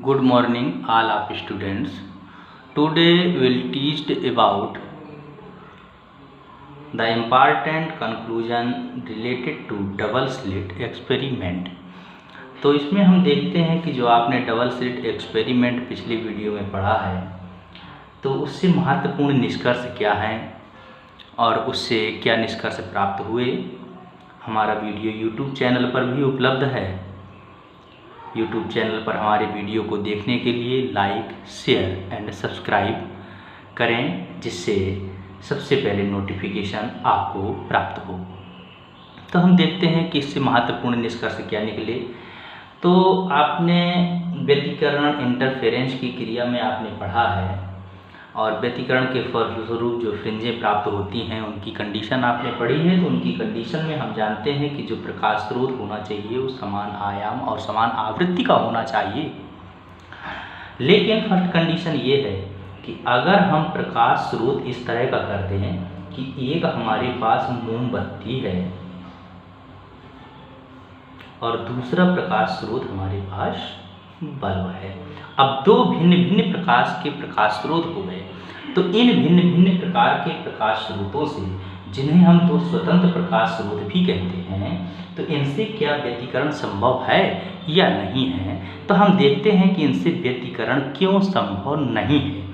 Good morning all of students. Today we'll teach about the important conclusion related to double slit experiment. तो इसमें हम देखते हैं कि जो आपने डबल स्लिट एक्सपेरिमेंट पिछली वीडियो में पढ़ा है तो उससे महत्वपूर्ण निष्कर्ष क्या हैं और उससे क्या निष्कर्ष प्राप्त हुए। हमारा वीडियो YouTube चैनल पर भी उपलब्ध है। YouTube चैनल पर हमारे वीडियो को देखने के लिए लाइक, शेयर एंड सब्सक्राइब करें, जिससे सबसे पहले नोटिफिकेशन आपको प्राप्त हो। तो हम देखते हैं कि इससे महत्वपूर्ण निष्कर्ष क्या निकले। तो आपने व्यतिकरण इंटरफेरेंस की क्रिया में आपने पढ़ा है और व्यतिकरण के फलस्वरूप जो फ्रिंजें प्राप्त होती हैं उनकी कंडीशन आपने पढ़ी है। तो उनकी कंडीशन में हम जानते हैं कि जो प्रकाश स्रोत होना चाहिए वो समान आयाम और समान आवृत्ति का होना चाहिए। लेकिन फर्स्ट कंडीशन ये है कि अगर हम प्रकाश स्रोत इस तरह का करते हैं कि एक हमारे पास मोमबत्ती है और दूसरा प्रकाश स्रोत हमारे पास बल्ब है। अब दो भिन्न भिन्न प्रकाश के प्रकाश स्रोत हो गए। तो इन भिन्न भिन्न प्रकार के प्रकाश स्रोतों से, जिन्हें हम दो स्वतंत्र प्रकाश स्रोत भी कहते हैं, तो इनसे क्या व्यतिकरण संभव है या नहीं है। तो हम देखते हैं कि इनसे व्यतिकरण क्यों संभव नहीं है।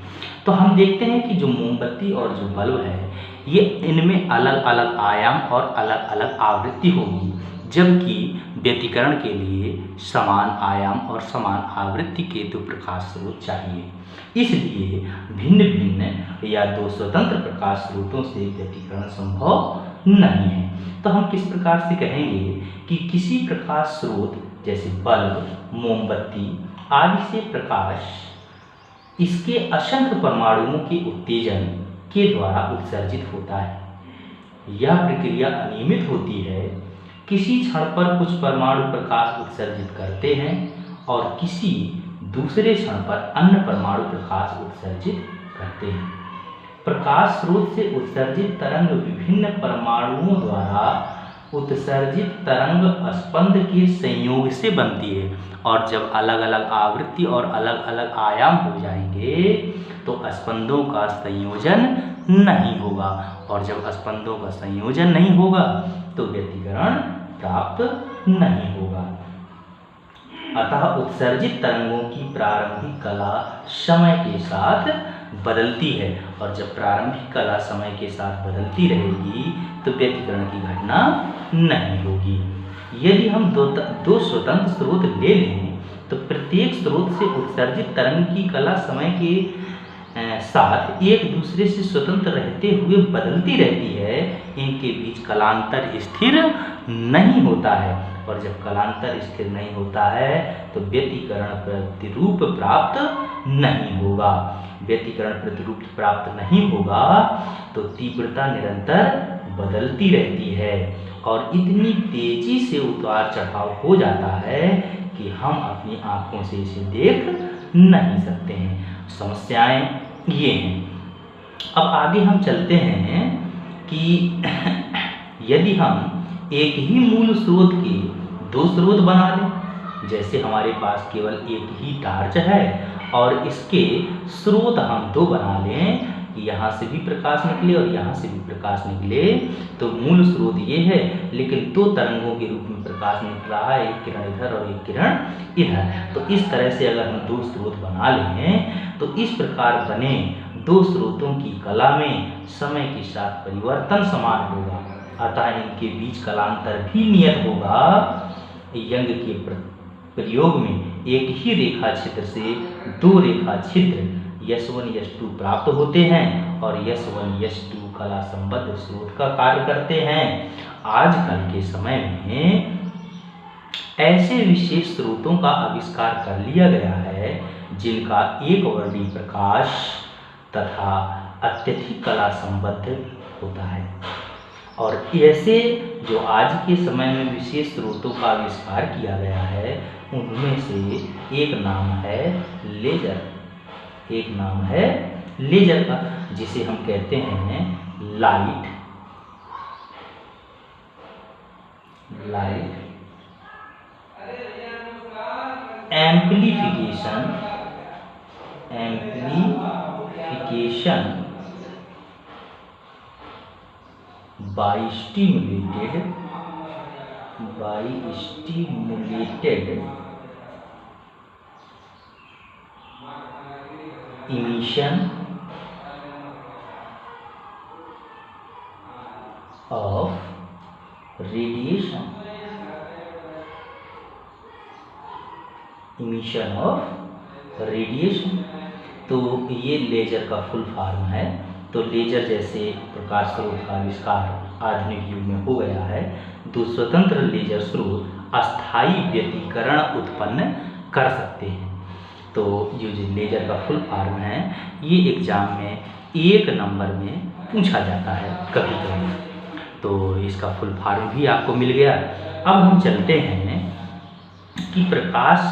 तो हम देखते हैं कि जो मोमबत्ती और जो बल्ब है ये इनमें अलग अलग आयाम और अलग अलग आवृत्ति होगी, जबकि व्यतिकरण के लिए समान आयाम और समान आवृत्ति के दो प्रकाश स्रोत चाहिए। इसलिए भिन्न भिन्न या दो स्वतंत्र प्रकाश स्रोतों से व्यतिकरण संभव नहीं है। तो हम किस प्रकार से कहेंगे कि किसी प्रकाश स्रोत जैसे बल्ब, मोमबत्ती आदि से प्रकाश इसके असंख्य परमाणुओं के उत्तेजन के द्वारा उत्सर्जित होता है। यह प्रक्रिया अनियमित होती है। किसी क्षण पर कुछ परमाणु प्रकाश उत्सर्जित करते हैं और किसी दूसरे क्षण पर अन्य परमाणु प्रकाश उत्सर्जित करते हैं। प्रकाश स्रोत से उत्सर्जित तरंग विभिन्न परमाणुओं द्वारा उत्सर्जित तरंग स्पंद के संयोग से बनती है, और जब अलग अलग आवृत्ति और अलग अलग आयाम हो जाएंगे तो स्पंदों का संयोजन नहीं होगा, और जब स्पंदों का संयोजन नहीं होगा तो व्यतिकरण प्राप्त नहीं होगा। अतः उत्सर्जित तरंगों की प्रारंभिक कला समय के साथ बदलती है, और जब प्रारंभिक कला समय के साथ बदलती रहेगी तो व्यतिकरण की घटना नहीं होगी। यदि हम दो स्वतंत्र स्रोत ले लें तो प्रत्येक स्रोत से उत्सर्जित तरंग की कला समय के साथ एक दूसरे से स्वतंत्र रहते हुए बदलती रहती है। इनके बीच कलांतर स्थिर नहीं होता है, और जब कलांतर स्थिर नहीं होता है तो व्यतिकरण प्रतिरूप प्राप्त नहीं होगा। व्यतिकरण प्रतिरूप प्राप्त नहीं होगा तो तीव्रता निरंतर बदलती रहती है और इतनी तेजी से उतार चढ़ाव हो जाता है कि हम अपनी आंखों से इसे देख नहीं सकते हैं। समस्याएं ये हैं। अब आगे हम चलते हैं कि यदि हम एक ही मूल स्रोत के दो स्रोत बना लें, जैसे हमारे पास केवल एक ही टार्च है और इसके स्रोत हम दो बना लें कि यहाँ से भी प्रकाश निकले और यहाँ से भी प्रकाश निकले, तो मूल स्रोत ये है लेकिन दो तरंगों के रूप में प्रकाश निकल रहा है, एक किरण इधर और एक किरण इधर। तो इस तरह से अगर हम दो स्रोत बना लें तो इस प्रकार बने दो स्रोतों की कला में समय के साथ परिवर्तन समान होगा, अतः इनके बीच कलांतर भी नियत होगा। यंग के प्रयोग में एक ही रेखा छिद्र से दो रेखा छिद्र S1 S2 प्राप्त होते हैं और S1 S2 कला संबद्ध स्रोत का कार्य करते हैं। आजकल के समय में ऐसे विशेष स्रोतों का आविष्कार कर लिया गया है जिनका एक वर्णीय प्रकाश तथा अत्यधिक कला संबद्ध होता है, और ऐसे जो आज के समय में विशेष स्रोतों का आविष्कार किया गया है उनमें से एक नाम है लेजर। एक नाम है लेजर का, जिसे हम कहते हैं light amplification by stimulated emission of radiation, तो ये लेजर का फुल फॉर्म है। तो लेजर जैसे प्रकाश स्रोत का आविष्कार आधुनिक युग में हो गया है, तो स्वतंत्र लेजर स्रोत अस्थायी व्यतिकरण उत्पन्न कर सकते हैं। तो ये जो लेजर का फुल फॉर्म है, ये एग्जाम में 1 नंबर में पूछा जाता है कभी कभी, तो इसका फुल फॉर्म भी आपको मिल गया। अब हम चलते हैं कि प्रकाश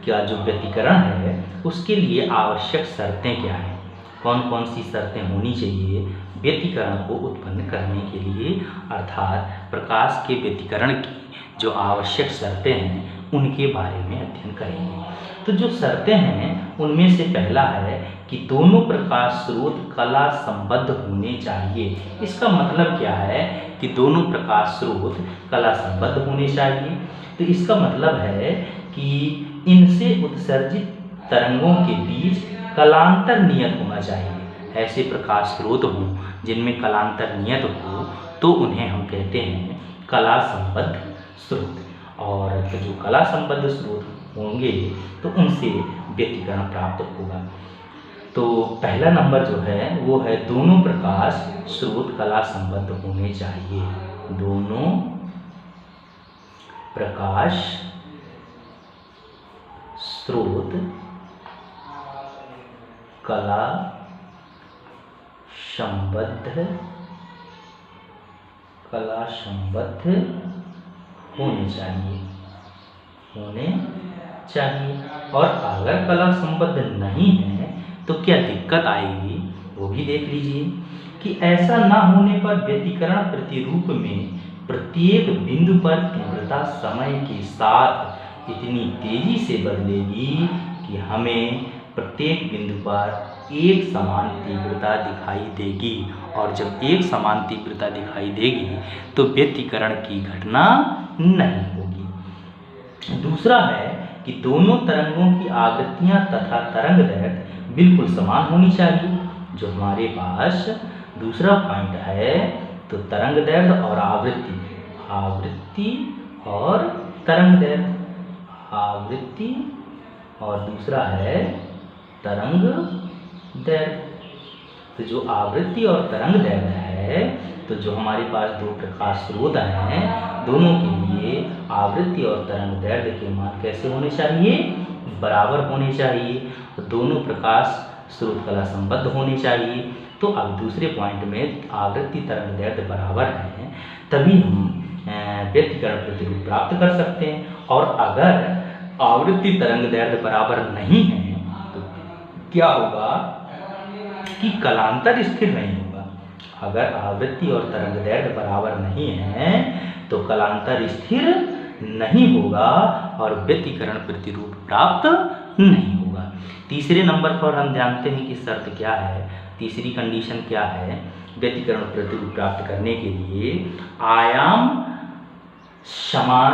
का जो व्यतिकरण है उसके लिए आवश्यक शर्तें क्या हैं, कौन कौन सी शर्तें होनी चाहिए व्यतिकरण को उत्पन्न करने के लिए, अर्थात प्रकाश के व्यतिकरण की जो आवश्यक शर्तें हैं उनके बारे में अध्ययन करेंगे। तो जो शर्तें हैं उनमें से पहला है कि दोनों प्रकाश स्रोत कला संबद्ध होने चाहिए। इसका मतलब क्या है कि दोनों प्रकाश स्रोत कला संबद्ध होने चाहिए। तो इसका मतलब है कि इनसे उत्सर्जित तरंगों के बीच कलांतर नियत होना चाहिए। ऐसे प्रकाश स्रोत हों जिनमें कलांतर नियत हो तो उन्हें हम कहते हैं कला संबद्ध स्रोत। और तो जो कला संबद्ध स्रोत होंगे तो उनसे व्यतिकरण प्राप्त होगा। तो पहला नंबर जो है वो है दोनों प्रकाश स्रोत कला संबद्ध होने चाहिए। दोनों प्रकाश स्रोत कला संबद्ध होने चाहिए। और अगर कला संबद्ध नहीं है तो क्या दिक्कत आएगी वो भी देख लीजिए कि ऐसा ना होने पर व्यतिकरण प्रतिरूप में प्रत्येक बिंदु पर तीव्रता समय के साथ इतनी तेजी से बदलेगी कि हमें प्रत्येक बिंदु पर एक समान तीव्रता दिखाई देगी। और जब एक समान तीव्रता दिखाई देगी तो व्यतिकरण की घटना नहीं होगी। दूसरा है कि दोनों तरंगों की आवृत्तियां तथा तरंग दैर्घ्य बिल्कुल समान होनी चाहिए। जो हमारे पास दूसरा पॉइंट है तो तरंग दैर्घ्य और आवृत्ति और तरंग दैर्घ्य, आवृत्ति और दूसरा है तरंग दैर्घ्य। तो जो आवृत्ति और तरंग दैर्घ्य है, तो जो हमारे पास दो प्रकाश स्रोत हैं दोनों के लिए आवृत्ति और तरंग दैर्घ्य के मान कैसे होने चाहिए, बराबर होने चाहिए। तो दोनों प्रकाश स्रोत कला संबद्ध होने चाहिए। तो अब दूसरे पॉइंट में आवृत्ति तरंग दैर्घ्य बराबर है तभी हम व्यतिकरण प्रतिरूप प्राप्त कर सकते हैं। और अगर आवृत्ति तरंग दैर्घ्य बराबर नहीं है तो क्या होगा कि कलांतर स्थिर नहीं होगा। अगर आवृत्ति और तरंग दैर्घ्य बराबर नहीं है तो कलांतर स्थिर नहीं होगा और व्यतिकरण प्रतिरूप प्राप्त नहीं होगा। तीसरे नंबर पर हम जानते हैं कि शर्त क्या है, तीसरी कंडीशन क्या है व्यतिकरण प्रतिरूप प्राप्त करने के लिए, आयाम समान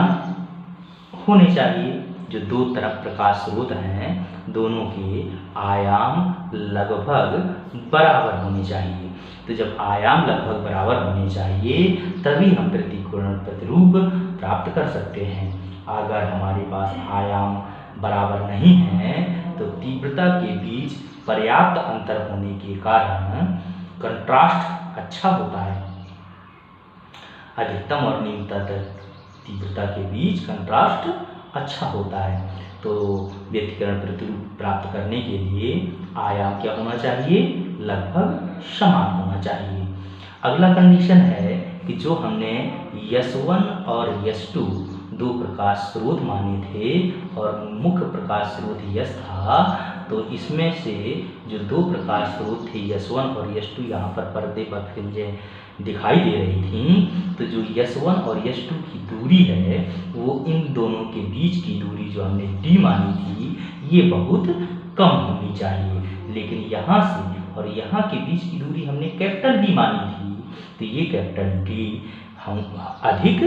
होने चाहिए। जो दो तरफ प्रकाश स्रोत हैं दोनों के आयाम लगभग बराबर होने चाहिए। तो जब आयाम लगभग बराबर होने चाहिए तभी हम व्यतिकरण प्रतिरूप प्राप्त कर सकते हैं। अगर हमारे पास आयाम बराबर नहीं है तो तीव्रता के बीच पर्याप्त अंतर होने के कारण कंट्रास्ट अच्छा होता है। अधिकतम और न्यूनतम तीव्रता के बीच कंट्रास्ट अच्छा होता है। तो व्यतिकरण प्रतिरूप प्राप्त करने के लिए आयाम क्या होना चाहिए, लगभग समान होना चाहिए। अगला कंडीशन है कि जो हमने S1 और S2 दो प्रकाश स्रोत माने थे और मुख्य प्रकाश स्रोत S था, तो इसमें से जो दो प्रकाश स्रोत थे S1 और S2, यहाँ पर पर्दे पर फ्रिंजें दिखाई दे रही थी, तो जो S1 और S2 की दूरी है वो इन दोनों के बीच की दूरी जो हमने D मानी थी ये बहुत कम होनी चाहिए, लेकिन यहाँ से और यहाँ के बीच की दूरी हमने कैपिटल D मानी थी, तो ये कैपिटल D हम अधिक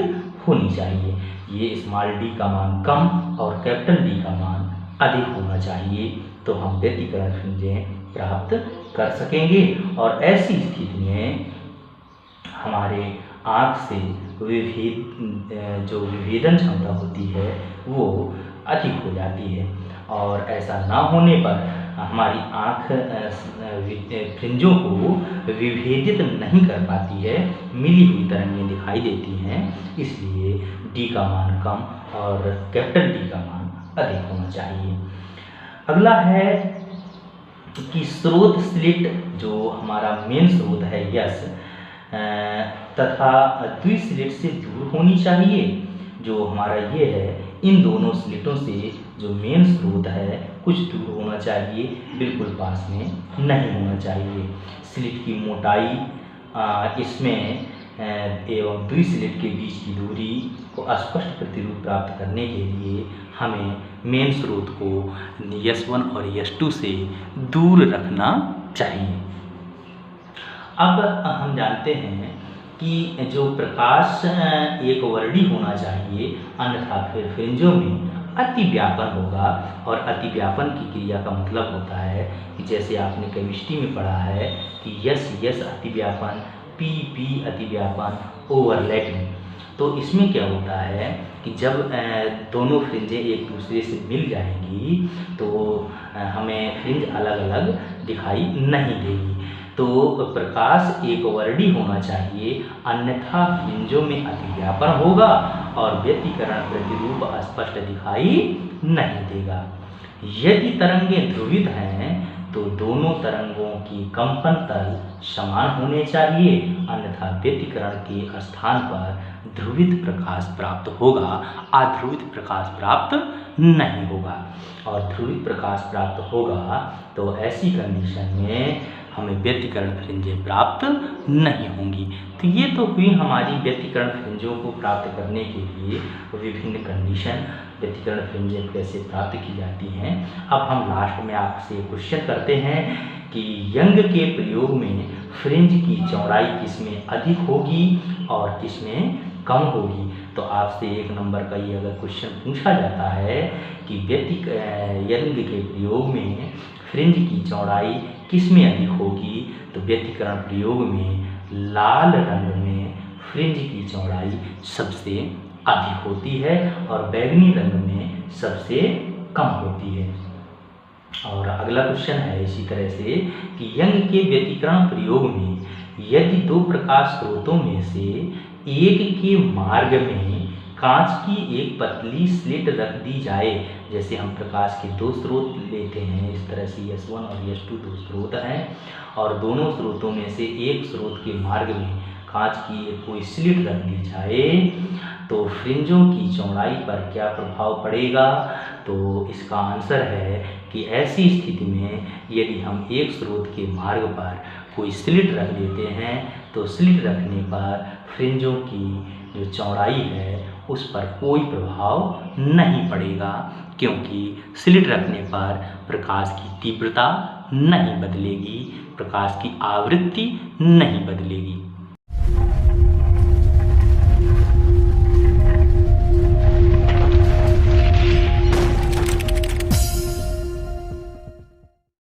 होनी चाहिए। ये स्मॉल d का मान कम और कैपिटल D का मान अधिक होना चाहिए, तो हम व्यतिकरण फ्रिंजें प्राप्त कर सकेंगे और ऐसी स्थिति में हमारे आँख से जो विभेदन क्षमता होती है वो अधिक हो जाती है, और ऐसा ना होने पर हमारी आँख फ्रिंजों को विभेदित नहीं कर पाती है, मिली हुई तरंगें दिखाई देती हैं, इसलिए D का मान कम और कैपिटल D का मान अधिक होना चाहिए। अगला है कि स्रोत स्लिट जो हमारा मेन स्रोत है यस तथा द्वि स्लिट से दूर होनी चाहिए। जो हमारा ये है, इन दोनों स्लिटों से जो मेन स्रोत है कुछ दूर होना चाहिए, बिल्कुल पास में नहीं होना चाहिए। स्लिट की मोटाई इसमें एवं द्वि स्लिट के बीच की दूरी को स्पष्ट प्रतिरूप प्राप्त करने के लिए हमें मेन स्रोत को S1 और S2 से दूर रखना चाहिए। अब हम जानते हैं कि जो प्रकाश एक वर्णी होना चाहिए, अन्यथा फिर फ्रिंजों में अतिव्यापन होगा, और अतिव्यापन की क्रिया का मतलब होता है कि जैसे आपने केमिस्ट्री में पढ़ा है कि यस अतिव्यापन, पी अतिव्यापन, ओवरलैपिंग। तो इसमें क्या होता है कि जब दोनों फ्रिंजें एक दूसरे से मिल जाएंगी तो हमें फ्रिंज अलग अलग दिखाई नहीं देगी, तो प्रकाश एक वर्णी होना चाहिए, अन्यथा फ्रिंजों में अतिव्यापन होगा और व्यतिकरण प्रतिरूप स्पष्ट दिखाई नहीं देगा। यदि तरंगें ध्रुवित हैं तो दोनों तरंगों की कंपन तल समान होने चाहिए, अन्यथा व्यतिकरण के स्थान पर ध्रुवित प्रकाश प्राप्त होगा, अध्रुवित प्रकाश प्राप्त नहीं होगा। और ध्रुवित प्रकाश प्राप्त होगा तो ऐसी कंडीशन में हमें व्यतिकरण फ्रिंजें प्राप्त नहीं होंगी। तो ये तो हुई हमारी व्यतिकरण फ्रिंजों को प्राप्त करने के लिए विभिन्न कंडीशन, व्यतिकरण फ्रिंजें कैसे प्राप्त की जाती हैं। अब हम लास्ट में आपसे क्वेश्चन करते हैं कि यंग के प्रयोग में फ्रिंज की चौड़ाई किसमें अधिक होगी और किसमें कम होगी। तो आपसे 1 नंबर का ये अगर क्वेश्चन पूछा जाता है कि यंग के प्रयोग में फ्रिंज की चौड़ाई किसमें अधिक होगी, तो व्यतिकरण प्रयोग में लाल रंग में फ्रिंज की चौड़ाई सबसे अधिक होती है और बैंगनी रंग में सबसे कम होती है। और अगला क्वेश्चन है इसी तरह से कि यंग के व्यतिकरण प्रयोग में यदि दो प्रकाश स्रोतों में से एक के मार्ग में कांच की एक पतली स्लिट रख दी जाए, जैसे हम प्रकाश के 2 स्रोत लेते हैं, इस तरह से S1 और S2 2 स्रोत हैं और दोनों स्रोतों में से एक स्रोत के मार्ग में कांच की कोई स्लिट रख दी जाए तो फ्रिंजों की चौड़ाई पर क्या प्रभाव पड़ेगा। तो इसका आंसर है कि ऐसी स्थिति में यदि हम एक स्रोत के मार्ग पर कोई स्लिट रख देते हैं तो स्लिट रखने पर फ्रिंजों की जो चौड़ाई है उस पर कोई प्रभाव नहीं पड़ेगा, क्योंकि स्लिट रखने पर प्रकाश की तीव्रता नहीं बदलेगी, प्रकाश की आवृत्ति नहीं बदलेगी।